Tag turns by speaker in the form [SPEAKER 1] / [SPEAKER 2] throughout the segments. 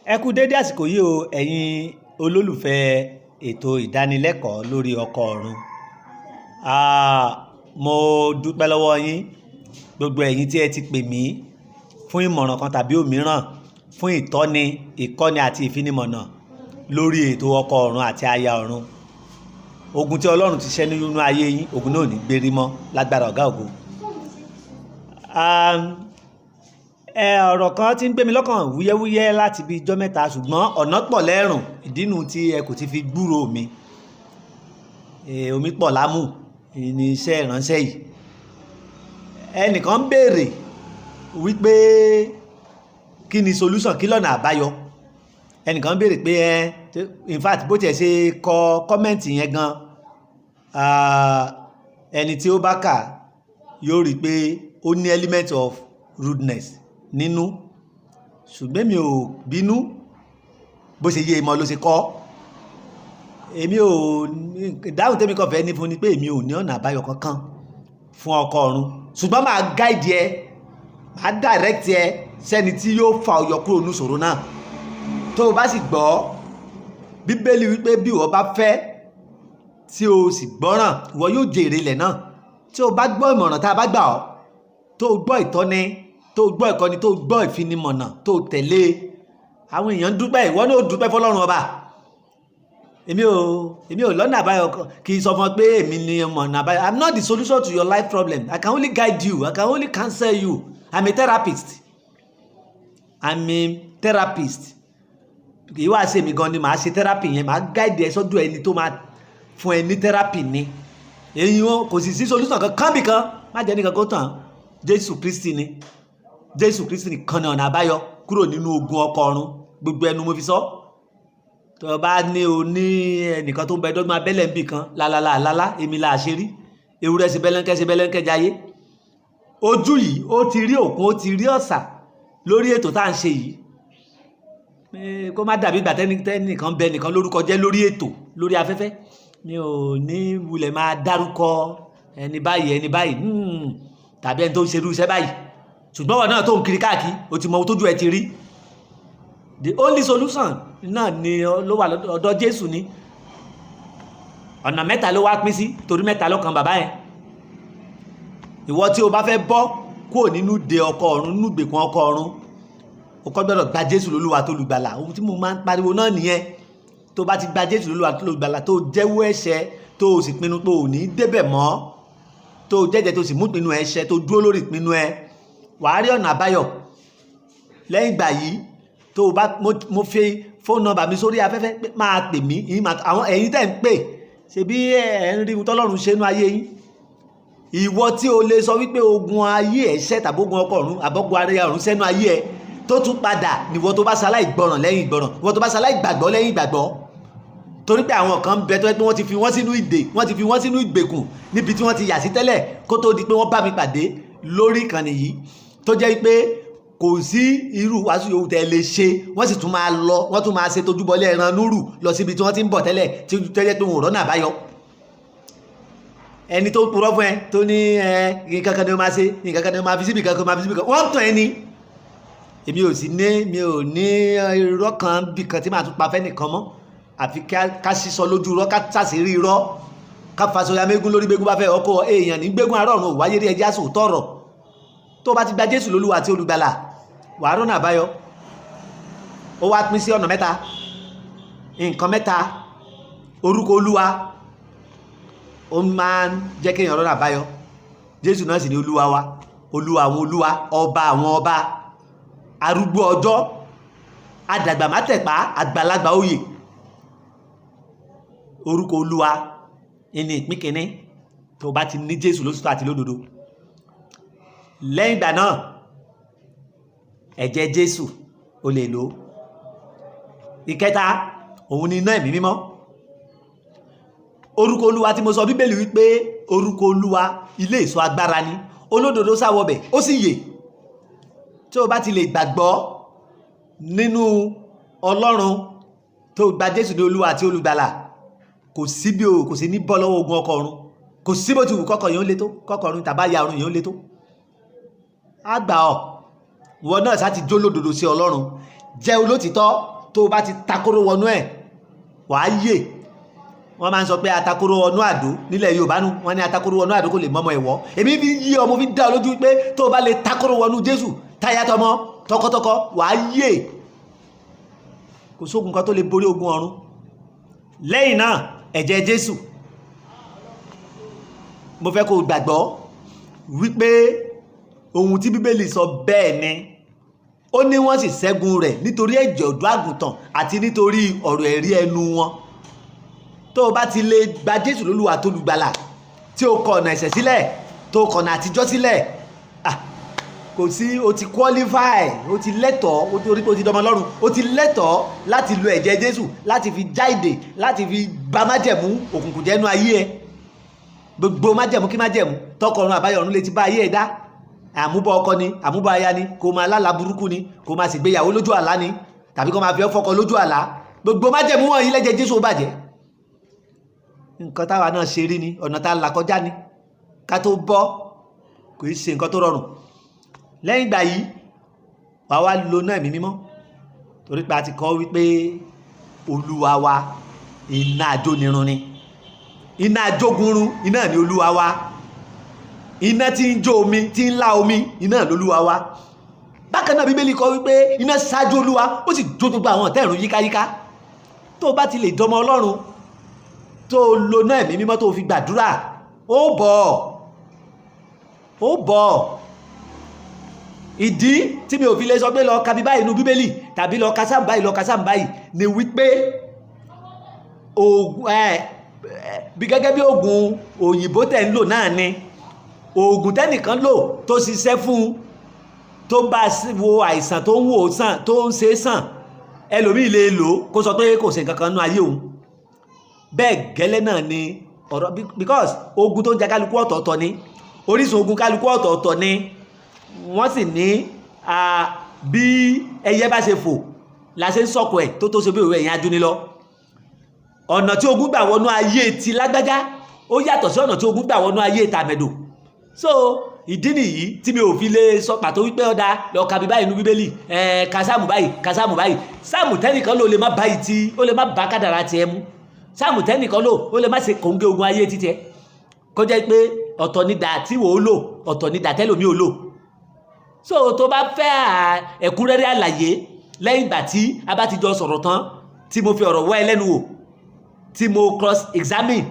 [SPEAKER 1] Ẹ kú dédé àsìkò yìí o ẹ̀yin olólùfẹ́ ètò ìdánilẹ́kọ̀ọ́ lórí ọkọ̀ ọ̀run. Mo dúpẹ́ lọ́wọ́ yín gbogbo ẹ̀yin tí ẹ ti pè mí fún ìmọ̀ràn kan tàbí òmíràn fún ìkọ́ni àti ìfinimọ̀nà lórí ètò ọkọ̀ ọ̀run àti aya ọ̀run. Ogun tí Ọlọ́run ti ṣẹ́ nínú ayé yín, ogun náà ò ní gbérí mọ́ lágbára ọ̀gá ògo. Ọ̀rọ̀ kan tí ń gbé mi lọ́kàn wúyẹ́wúyẹ́ láti bí ijọ́ mẹ́ta, ṣùgbọ́n ọ̀nà pọ̀ lẹ́rùn, ìdínú tí ẹ kò ti fi gbúrò mi. Omi pọ̀ lámù ní iṣẹ́ ìránṣẹ́ yìí. Ẹnìkan béèrè wípé kí ni solution, kí lọ́nà àbáyọ. Ẹnìkan béèrè pé in fact bó tiẹ̀ ṣe kọ kọ́mẹ́ǹtì yẹn gan, ẹni tí ó bá kà yóò rí pé ó ní element of rudeness nínú, ṣùgbọ́n mi ò bínú, bó ṣe yé ìmọ̀ ló ṣe kọ́. Èmi ò dáhùn tẹ́mi kan fẹ́ ní fún ni pé èmi ò ní ọ̀nà àbáyọ kankan fún ọkọ̀ ọ̀run, ṣùgbọ́n máa guide ẹ, máa direct ẹ sẹ́ni tí yóò fa ọyọ kúrò ní ìṣòro náà. Tó o bá sì gbọ́, Bíbélì wípé bí ìwọ bá fẹ́ tí o sì gbọ́ràn, ìwọ yóò jèrè ilẹ̀ náà. Tí o bá gbọ́ ìmọ̀ràn tá a bá gbà ọ́, tó o gbọ́ ìtọ́ni, tó o gbọ́ ìkọ́ni, tó o gbọ́ ìfinimọ̀nà, tó o tẹ̀lé, àwọn èèyàn dúpẹ́, ìwọ náà ó dúpẹ́ fọlọ́run ọba. Èmi ò lọ́nà àbáyọ, kì í sọ fún ọ pé èmi ni ọ̀nà àbáyọ. I'm not the solution to your life problem. I can only guide you. I can only counsel you. I'm a therapist. Kì í wá ṣe mi gan ni màá ṣe therapy yẹn, màá guide ẹ sọ́dọ̀ ẹni tó máa fún ẹ ní therapy ni. Èyí wọn kò sì sí solution kankan bìkan, má jẹ́ nìkan kó tàn. Jésù Kristi nìkan ni ọ̀nà àbáyọ kúrò nínú ogun ọkọ̀ ọ̀run. Gbogbo ẹnu mo fi sọ. Tó o bá ní ẹnìkan tó ń bẹ dọ́gbọ́n abẹ́lẹ̀ ń bì kan, lálálálálá, èmi là ṣe rí. Ewúrẹ́ ṣe bẹ́lẹ́ńkẹ́ jayé. Ojú yìí ó ti rí òkun, ó ti rí ọ̀sà lórí ètò tá à ń ṣe yìí. Kó má dàbí ìgbà tẹ́nìkan bẹ nìkan lórúkọ jẹ́ lórí ètò, lórí afẹ́fẹ́. Mi ò ní wulẹ̀ máa dárúkọ ẹni báyìí tàbí ẹni tó ń ṣerú iṣẹ́ báyìí. Ṣùgbọ́n wọn náà tó ń kiri káàkiri, o ti mọ ohun tójú ẹ ti rí. The only solution náà ni ló wà lọ́dọ̀ Jésù ni. Ọ̀nà mẹ́ta ló wá pín sí, torí mẹ́ta lọ́kan bàbá yẹn. Ìwọ tí o bá fẹ́ bọ́ kúrò nínú ìdè ọkọ̀ ọ̀run, nínú ìgbèkùn ọkọ̀ ọ̀run, o kọ́ gbọ́dọ̀ gba Jésù lólúwa tó lùgbàlà. Ohun tí mo máa ń pariwo náà nìyẹn. Tó bá ti gba Jésù lólúwa tó lùgbàlà, tó jẹ́wọ́ ẹ̀ṣẹ̀, tó o sì pinnu pé ò ní débẹ̀ mọ́, tó jẹ́jẹ́ tó sì mú ìpinnu ẹ ṣẹ, tó dúró lórí ìpinnu ẹ, wàá rí ọ̀nà àbáyọ. Lẹ́yìn ìgbà yìí, tó o bá mo fi fóònù nọ́mbà mi sórí afẹ́fẹ́ pé máa pè mí, àwọn ẹ̀yin tẹ́ ń pè, ṣebí ẹ̀ ń rí ohun tọ́lọ́run ṣe nínú ayé yín. Ìwọ tí o lè sọ wípé ogun ayé ẹ̀ṣẹ̀ tàbí ogun ọkọ̀ ọ̀run àbọ̀gun ara ọ̀run sẹ́nu ayé ẹ tó tún padà, níwọ tó bá ṣaláì gbọ́ràn lẹ́yìn ìgbọ́ràn, ìwọ tó bá ṣaláì gbàgbọ́ lẹ́yìn ìgbàgbọ́. Torí pé àwọn kan bẹ tó yẹ pé wọ́n ti fi wọ́n sínú ìdè, wọ́n ti fi wọ́n sínú ìgbèkùn níbi tí wọ́n ti yà sí tẹ́lẹ̀ kó tó di pé wọ́n bá mi pàdé lórí ìkànnì yìí, tó jẹ́ pé kò sí irú wàásù yòówù tẹ́ lè ṣe, wọ́n sì tún máa lọ, wọ́n tún máa ṣe tójúbọlé ẹran núrù lọ síbi tí wọ́n ti ń bọ̀ tẹ́lẹ̀ tí ó jẹ́ pé wọn ò rọ́nà àbáyọ. Ẹni tó purọ́ fún ẹ tó ní nǹkan kan ni ó máa ṣe, nǹkan kan ni ó máa fi síbi kan, wọ́n tàn ẹ́ ni. Èmi ò ní irọ́ kan bí kan tí màá tún pa fẹ́ nìkan mọ́, àfi ká sísọ lójú irọ́, ká ṣàṣírí irọ́, ká fasoya mégún lórí gbégún bá fẹ́ ọkọ̀ èèyàn ní gbégún ará ọ̀run òwáyé rí ẹjẹ́ àsò tọ̀rọ̀. Tó bá ti gba Jésù lólúwa àti olùgbàlà, wàá rọ́nà àbáyọ. Ó wá pín sí ọ̀nà mẹ́ta, nǹkan mẹ́ta. Orúkọ Olúwa ó máa ń jẹ́ kéèyàn rọ́nà àbáyọ. Jésù náà sì ni Olúwa wa, Olúwa àwọn olúwa, ọba àwọn ọba, arúgbó ọjọ́, adàgbà mátẹ̀pá, àgbàlagbà oyè. Orúkọ Olúwa ní ìpín kìíní tó bá ti ní Jésù lóṣùtọ́ àti lódodo. Lẹ́yìn ìgbà náà, ẹ̀jẹ̀ Jésù o lè lò. Ìkẹta, òun ni iná ẹ̀mí mímọ́. Orúkọ Olúwa tí mo sọ, Bíbélì wípé orúkọ Olúwa ilé ìṣọ́ agbára ni, olódodo sá wọbẹ̀ ó sì yè. Tí o bá ti lè gbàgbọ́ nínú Ọlọ́run tó gba Jésù ní Olúwa àti olùgbàlà, kò sí ní bọ́ lọ́wọ́ ogun ọkọ̀ ọ̀run. Kò sí bó ti wù kọ́kọ̀ yẹn ó le tó, kọ́kọ̀ ọ̀run tàbá ya ọ̀run yẹn ó le tó. Á gbà ọ́. Ìwọ náà sá ti jó lódodo sí Ọlọ́run. jẹ́ olótìtọ́, tó bá ti takóró wọnú ẹ̀ wàá yè. Wọ́n máa ń sọ pé atakóró wọnú àdó nílẹ̀ Yorùbá nù, wọ́n ní atakóró wọnú àdó kò lè mọ́mọ́ ẹ̀wọ́. Èmi fi yí ọmọ fi dá lójú pé tó bá lè takóró wọnú Jésù táyátọmọ tọkọtọkọ wàá yè. Kò sógun kan tó lè borí ogun ọ̀run. Lẹ́yìn náà ẹ̀jẹ̀ Jésù, mo fẹ́ kó gbàgbọ́ wípé ohun tí Bíbélì sọ bẹ́ẹ̀ ni. Ó ní wọ́n sì ṣẹ́gun rẹ̀ nítorí ẹ̀jẹ̀ ọ̀dọ́ àgùntàn àti nítorí ọ̀rọ̀ ẹ̀rí ẹnu wọn. Tó o bá ti lè gba Jésù lólúwa tó lùgbàlà, tí o kọ̀ ọ̀nà ẹ̀ṣẹ̀ sílẹ̀, tó o kọ̀ ọ̀nà àtijọ́ sílẹ̀, kò sí, o ti qualify, o ti lẹ́tọ̀ọ́, o ti dọmọ Ọlọ́run, o ti lẹ́tọ̀ọ́ láti lo ẹ̀jẹ̀ Jésù láti fi já ìdè, láti fi bà májẹ̀mú òkùnkùn jẹ́ nínú ayé ẹ. Gbogbo májẹ̀mú kí májẹ̀mú tọkọ̀run àbáyọ̀run lè ti bá ayé ẹ dá. Àmúbọ̀ ọkọ ni, àmúbọ̀ aya ni, kó máa lálàá burúkú ni, kó máa ṣègbéyàwó lójú àlá ni, tàbí kó máa fi ọ́ fọ́kọ lójú àlá. Gbogbo májẹ̀mú wọ̀nyí lẹ́jẹ̀ Jésù ó bàjẹ́. Nǹkan táwa náà ṣe rí ni, ọ̀nà tá a là kọjá ni, ká tó bọ́ kò í ṣe nǹkan tó rọrùn. Lẹ́yìn ìgbà yìí wàá wá lo náà Ẹ̀mí Mímọ́, torí pé a ti kọ́ wípé Olúwa wa iná ajónirun ni, iná ajógunrun, iná ni Olúwa wa. Iná tí ń jó omi, tí ń lá omi, iná lolúwa wa. Bákan náà Bíbélì kọ wípé iná ṣáájú Olúwa, ó sì jó gbogbo àwọn ọ̀tá ìrun yíkáyíká. Tó bá ti lè dọmọ Ọlọ́run, tó lo náà Ẹ̀mí Mímọ́ tó fi gbàdúrà, ó bọ̀. Ìdí tí mi ò fi lè sọ pé lọ ka bí báyìí inú Bíbélì tàbí lọ ka sáàmù báyìí, lọ ka sáàmù báyìí ni wípé bí gẹ́gẹ́ bí oògùn òyìnbó tẹ̀ ń lò náà ni. Oògùn tẹ́nìkan lò tó ṣiṣẹ́ fún, tó bá wo àìsàn tó ń wò sàn, tó ń ṣe sàn, ẹlòmíì lè lò kó sọ pé kò ṣe nǹkan kan nínú ayé òun. Bẹ́ẹ̀ gẹ́lẹ́ náà ni ọ̀rọ̀, because ogun tó ń jà kálukú ọ̀tọ̀ọ̀tọ̀ ni, orísun ogun kálukú ọ̀tọ̀ọ̀tọ̀ ni. Wọ́n sì ní bí ẹyẹ bá ṣe fò la ṣe ń sọ̀kọ̀ ẹ̀ tó ṣe bí òwe ẹ̀yìn ajú ni lọ. Ọ̀nà tí ogun gbà wọnú ayé ti lágbájá ó yàtọ̀ sí ọ̀nà tí ogun gbà wọnú ayé tàmẹ̀dò. So ìdí nìyí tí mi ò fi lè sọ pàtó wípé ọ̀dà lọ ka bí báyìí inú Bíbélì, ka sáàmù báyìí. Sáàmù tẹ́nìkan lò lè má bá ìtì, ó lè má bá kádàrá tiẹ̀ mú. Sáàmù tẹ́nìkan lò ó lè má ṣe kòńgé ogun ayé títẹ̀. Kó jẹ́ pé ọ̀tọ̀ ni dà tí wò ó lò, ọ̀tọ̀ ni dà tẹ́lòmí ò lò. So tó bá fẹ́ ẹ̀kúnrẹ́rẹ́ àlàyé lẹ́yìn ìgbà tí a bá ti jọ sọ̀rọ̀ tán, tí mo fi ọ̀rọ̀ wá ẹ lẹ́nu wò, tí mo cross examine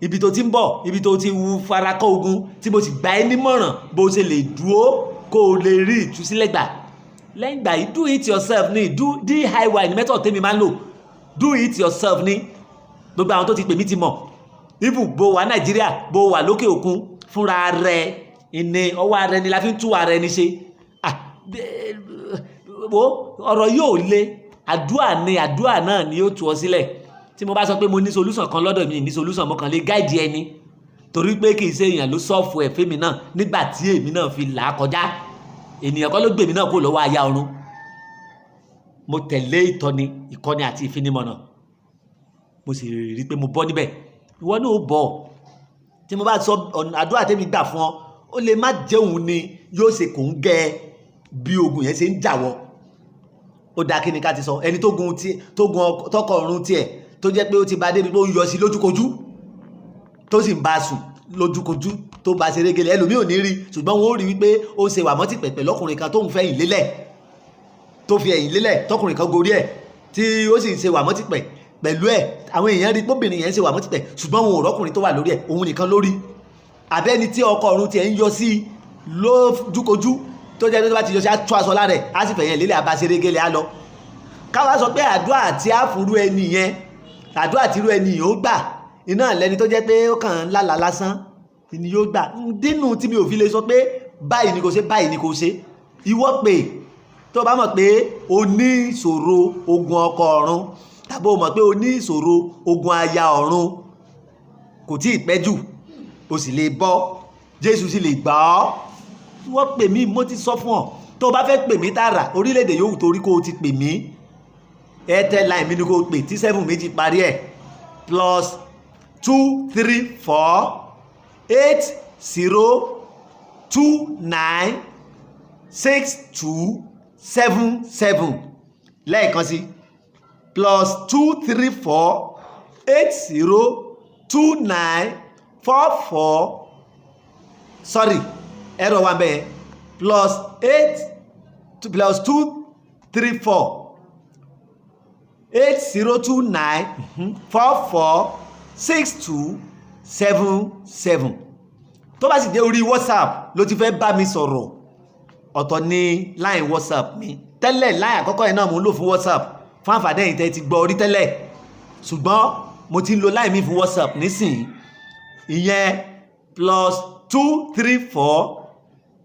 [SPEAKER 1] ibi tó ti ń bọ̀, ibi tó ti farakọ́ ogun, tí mo sì gbà ẹ́ nímọ̀ràn bó ṣe lè dúró kó o lè rí ìtúsílẹ̀ gbà. Lẹ́yìn ìgbà yìí, do it yourself ni, DIY ni method tèmi máa ń lò. Do it yourself ni gbogbo àwọn tó ti pè mí ti mọ̀. Even bó wà Nàìjíríà, bó wà lókè òkun, fúnra rẹ̀ ìní ọwọ́ ara ẹni la fi ń tú ara ẹni ṣe. Ọ̀rọ̀ yóò le, àdúrà náà ni yóò tú ọ sílẹ̀. Tí mo bá sọ pé mo ní solution kan lọ́dọ̀ mi ní solution, mo kàn lè guide ẹni, torí pé kì í ṣe èèyàn ló sọ́ọ̀fù ẹ̀ fẹ́mi náà nígbà tí èmi náà fi là á kọjá. Ènìyàn kọ́ ló gbé mi náà kó lọ́wọ́ aya ọ̀run. Mo tẹ̀lé ìkọ́ni àti ìfinimọ̀nà, mo sì rí pé mo bọ́ níbẹ̀. Ìwọ náà ó bọ̀. Tí mo bá sọ àdúrà tèmi gbà fún ọ, ó lè má jẹ́ òun ni yóò ṣe kò ń gẹ bí ogun yẹn ṣe ń jà wọ́. Ó dá kí ni ká ti sọ, ẹni tó gun tọkọ ọ̀run tiẹ̀, tó jẹ́ pé ó ti bá débi pé ó ń yọ sí lójúkojú, tó sì ń bá sùn lójúkojú, tó bá ṣe régele, ẹlòmíì ò ní rí, ṣùgbọ́n wọ́n ó rí wípé ó ṣe wà mọ́tì pẹ̀pẹ̀ lọ́kùnrin kan tó ń fẹ́ ẹ̀yìn lélẹ̀, tó fi ẹ̀yìn lélẹ̀, tọkùnrin kan gorí ẹ̀ tí ó sì ń ṣe wà mọ́tì pẹ̀ pẹ̀lú ẹ̀. Àwọn èèyàn rí póbìnrin yẹn ṣe wà mọ́tì pẹ̀, ṣùgbọ́n wọn ò rọ́kùnrin tó wà lórí ẹ̀, òun nìkan lórí. Àbẹ́ni tí ọkọ ọ̀run tiẹ̀ ń yọ sí lójúkojú, tó jẹ́ pé tó bá ti yọ sí á tú aṣọ lára ẹ̀, á sì fẹ̀yìn lélẹ̀, á bá ṣe régele, á lọ. Káwá sọ pé àdúrà tí á fúnrú ẹni yẹn, àdúrà tí irú ẹni yìí ó gbà, iná lẹni tó jẹ́ pé ó kàn ń lálàá lásán ni yóò gbà. Dínú tí mi ò fi lè sọ pé báyìí ni kò ṣe, báyìí ni kò ṣe. Ìwọ pé tó bá mọ̀ pé o ní ìṣòro ogun ọkọ ọ̀run, tàbí o mọ̀ pé o ní ìṣòro ogun aya ọ̀run, kò tí ì pẹ́ jù, o sì lè bọ́, Jésù sì lè gbà ọ́. Ìwọ pè mí, mo ti sọ fún ọ. Tó bá fẹ́ pè mí tààrà, orílẹ̀-èdè yòówù torí kó o ti pè mí, Airtel line mi ni kó o pè tí 7 méjì parí ẹ̀, +234 8029 6277 lẹ́ẹ̀kan sí +234 8029 44 sorry ẹ̀rọ wa bẹ́ẹ̀ +234 8029 44 6277 tó bá sì dé orí WhatsApp ló ti fẹ́ bá mi sọ̀rọ̀ ọ̀tọ̀ ní line WhatsApp mi tẹ́lẹ̀ line àkọ́kọ́ yẹn náà mo ń lò fún WhatsApp fún àǹfààní ẹ̀yin tẹ́ ti gbọ́ orí tẹ́lẹ̀ ṣùgbọ́n mo ti ń lo line mi fún WhatsApp nísìnyí ìyẹn +234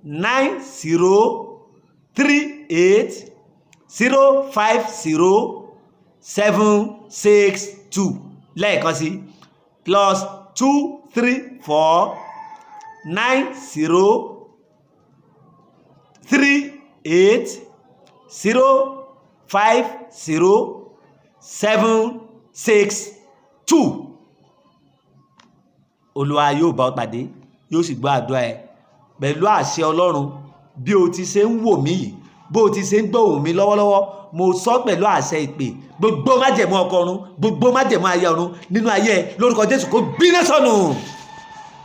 [SPEAKER 1] 9038 050 762 lẹ́ẹ̀kan sí +234 9038 050 762. Olúwa yóò bá ọ pàdé yóò sì gbọ́ àdúrà ẹ pẹ̀lú àṣẹ Ọlọ́run. Bí o ti ṣe ń wò mí yìí, bó o ti ṣe ń gbóhùn mi lọ́wọ́lọ́wọ́, mo sọ pẹ̀lú àṣẹ ìpè, gbogbo májẹ̀mú ọkọ ọ̀run, gbogbo májẹ̀mú aya ọ̀run nínú ayé ẹ lórúkọ Jésù kó gbiná sọnù.